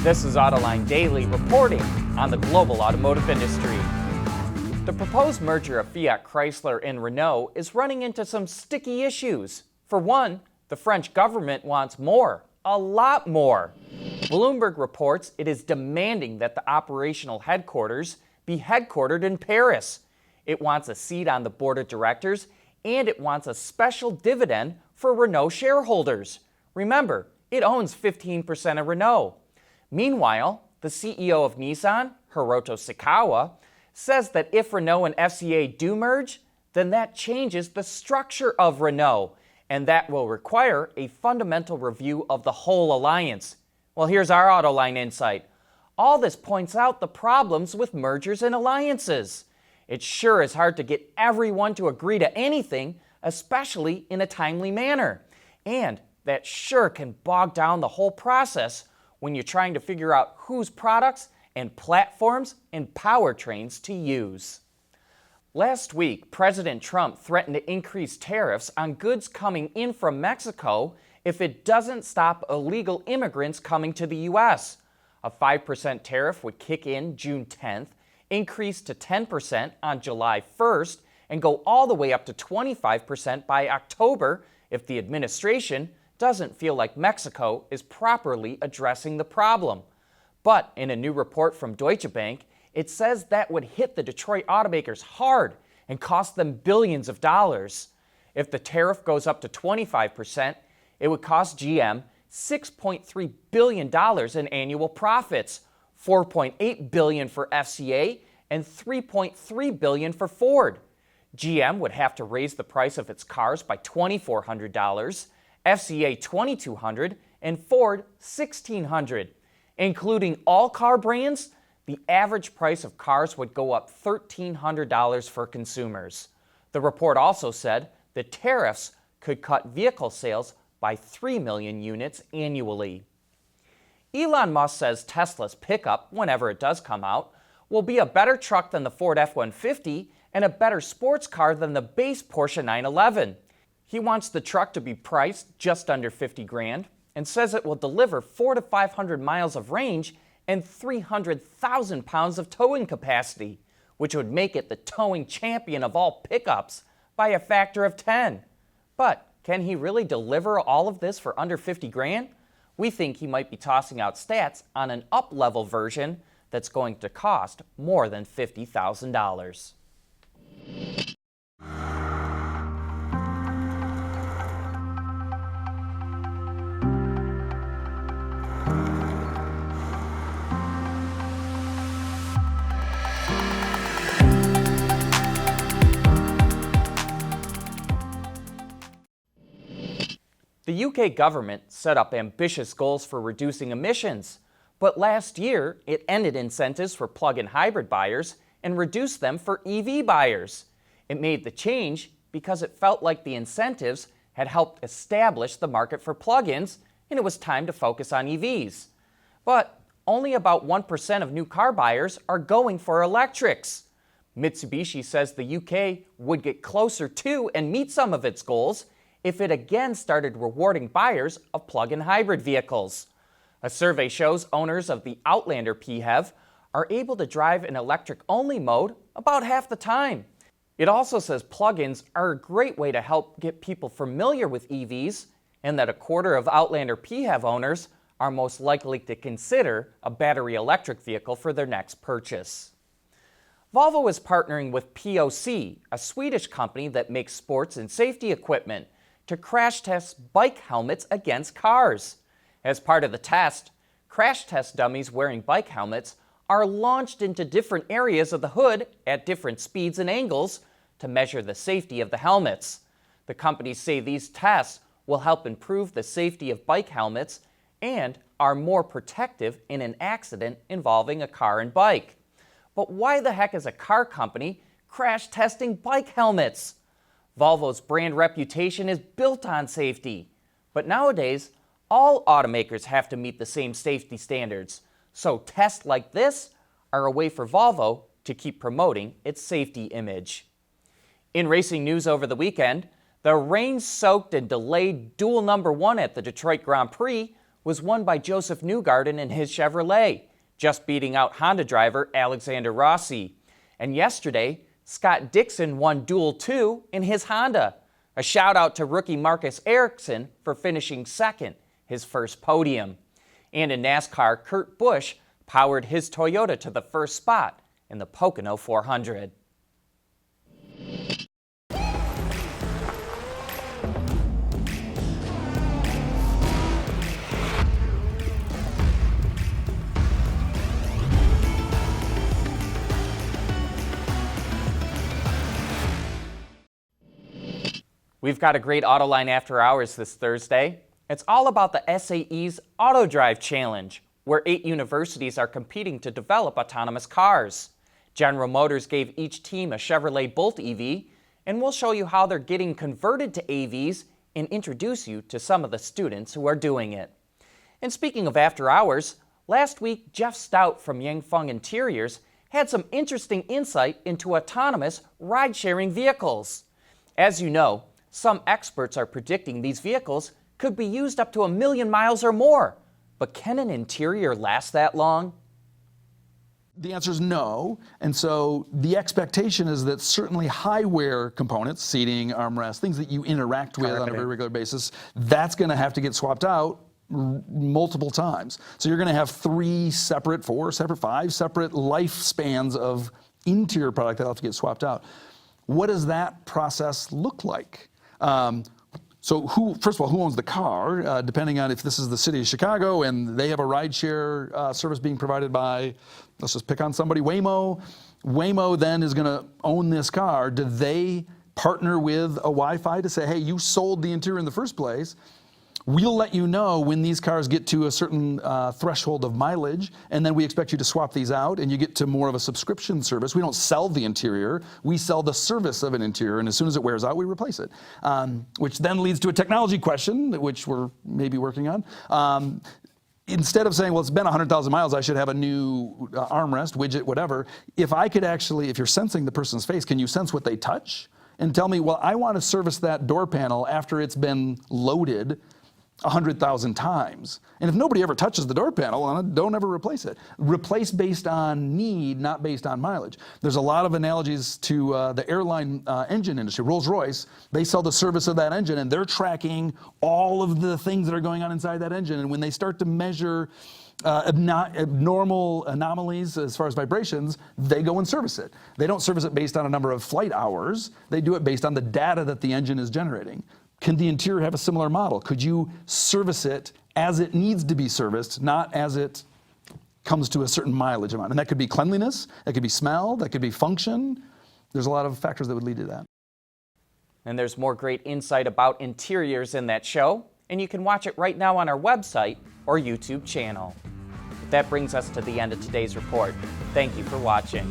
This is Autoline Daily reporting on the global automotive industry. The proposed merger of Fiat Chrysler and Renault is running into some sticky issues. For one, the French government wants more, a lot more. Bloomberg reports it is demanding that the operational headquarters be headquartered in Paris. It wants a seat on the board of directors, and it wants a special dividend for Renault shareholders. Remember, it owns 15% of Renault. Meanwhile, the CEO of Nissan, Hiroto Sakawa, says that if Renault and FCA do merge, then that changes the structure of Renault, and that will require a fundamental review of the whole alliance. Well, here's our Autoline insight. All this points out the problems with mergers and alliances. It sure is hard to get everyone to agree to anything, especially in a timely manner. And that sure can bog down the whole process when you're trying to figure out whose products and platforms and powertrains to use. Last week, President Trump threatened to increase tariffs on goods coming in from Mexico if it doesn't stop illegal immigrants coming to the U.S. A 5% tariff would kick in June 10th, increase to 10% on July 1st, and go all the way up to 25% by October if the administration doesn't feel like Mexico is properly addressing the problem. But in a new report from Deutsche Bank, it says that would hit the Detroit automakers hard and cost them billions of dollars. If the tariff goes up to 25%, it would cost GM $6.3 billion in annual profits, $4.8 billion for FCA, and $3.3 billion for Ford. GM would have to raise the price of its cars by $2,400, FCA $2,200, and Ford $1,600. Including all car brands, the average price of cars would go up $1,300 for consumers. The report also said the tariffs could cut vehicle sales by 3 million units annually. Elon Musk says Tesla's pickup, whenever it does come out, will be a better truck than the Ford F-150 and a better sports car than the base Porsche 911. He wants the truck to be priced just under $50,000 and says it will deliver 400 to 500 miles of range and 300,000 pounds of towing capacity, which would make it the towing champion of all pickups by a factor of 10. But can he really deliver all of this for under $50,000? We think he might be tossing out stats on an up-level version that's going to cost more than $50,000. The UK government set up ambitious goals for reducing emissions, but last year it ended incentives for plug-in hybrid buyers and reduced them for EV buyers. It made the change because it felt like the incentives had helped establish the market for plug-ins and it was time to focus on EVs. But only about 1% of new car buyers are going for electrics. Mitsubishi says the UK would get closer to and meet some of its goals if it again started rewarding buyers of plug-in hybrid vehicles. A survey shows owners of the Outlander PHEV are able to drive in electric-only mode about half the time. It also says plug-ins are a great way to help get people familiar with EVs, and that a quarter of Outlander PHEV owners are most likely to consider a battery electric vehicle for their next purchase. Volvo is partnering with POC, a Swedish company that makes sports and safety equipment, to crash test bike helmets against cars. As part of the test, crash test dummies wearing bike helmets are launched into different areas of the hood at different speeds and angles to measure the safety of the helmets. The companies say these tests will help improve the safety of bike helmets and are more protective in an accident involving a car and bike. But why the heck is a car company crash testing bike helmets? Volvo's brand reputation is built on safety, but nowadays, all automakers have to meet the same safety standards, so tests like this are a way for Volvo to keep promoting its safety image. In racing news over the weekend, the rain-soaked and delayed dual number one at the Detroit Grand Prix was won by Joseph Newgarden in his Chevrolet, just beating out Honda driver Alexander Rossi. And yesterday, Scott Dixon won Duel 2 in his Honda. A shout out to rookie Marcus Ericsson for finishing second, his first podium. And in NASCAR, Kurt Busch powered his Toyota to the first spot in the Pocono 400. We've got a great Autoline After Hours this Thursday. It's all about the SAE's Auto Drive Challenge, where 8 universities are competing to develop autonomous cars. General Motors gave each team a Chevrolet Bolt EV, and we'll show you how they're getting converted to AVs and introduce you to some of the students who are doing it. And speaking of After Hours, last week Jeff Stout from Yangfeng Interiors had some interesting insight into autonomous ride-sharing vehicles. As you know, some experts are predicting these vehicles could be used up to 1 million miles or more. But can an interior last that long? The answer is no. And so the expectation is that certainly high-wear components, seating, armrests, things that you interact with on a very regular basis, that's going to have to get swapped out multiple times. So you're going to have 3 separate, 4 separate, 5 separate lifespans of interior product that'll have to get swapped out. What does that process look like? So first of all, who owns the car? Depending on if this is the city of Chicago and they have a rideshare service being provided by, let's just pick on somebody, Waymo. Waymo then is going to own this car. Do they partner with a Wi-Fi to say, hey, you sold the interior in the first place? We'll let you know when these cars get to a certain threshold of mileage, and then we expect you to swap these out, and you get to more of a subscription service. We don't sell the interior. We sell the service of an interior, and as soon as it wears out, we replace it, which then leads to a technology question, which we're maybe working on. Instead of saying, well, it's been 100,000 miles, I should have a new armrest, widget, whatever, if I could actually, if you're sensing the person's face, can you sense what they touch? And tell me, well, I want to service that door panel after it's been loaded 100,000 times. And if nobody ever touches the door panel, don't ever replace it. Replace based on need, not based on mileage. There's a lot of analogies to the airline engine industry. Rolls-Royce, they sell the service of that engine, and they're tracking all of the things that are going on inside that engine. And when they start to measure abnormal anomalies as far as vibrations, they go and service it. They don't service it based on a number of flight hours. They do it based on the data that the engine is generating. Can the interior have a similar model? Could you service it as it needs to be serviced, not as it comes to a certain mileage amount? And that could be cleanliness, that could be smell, that could be function. There's a lot of factors that would lead to that. And there's more great insight about interiors in that show, and you can watch it right now on our website or YouTube channel. That brings us to the end of today's report. Thank you for watching.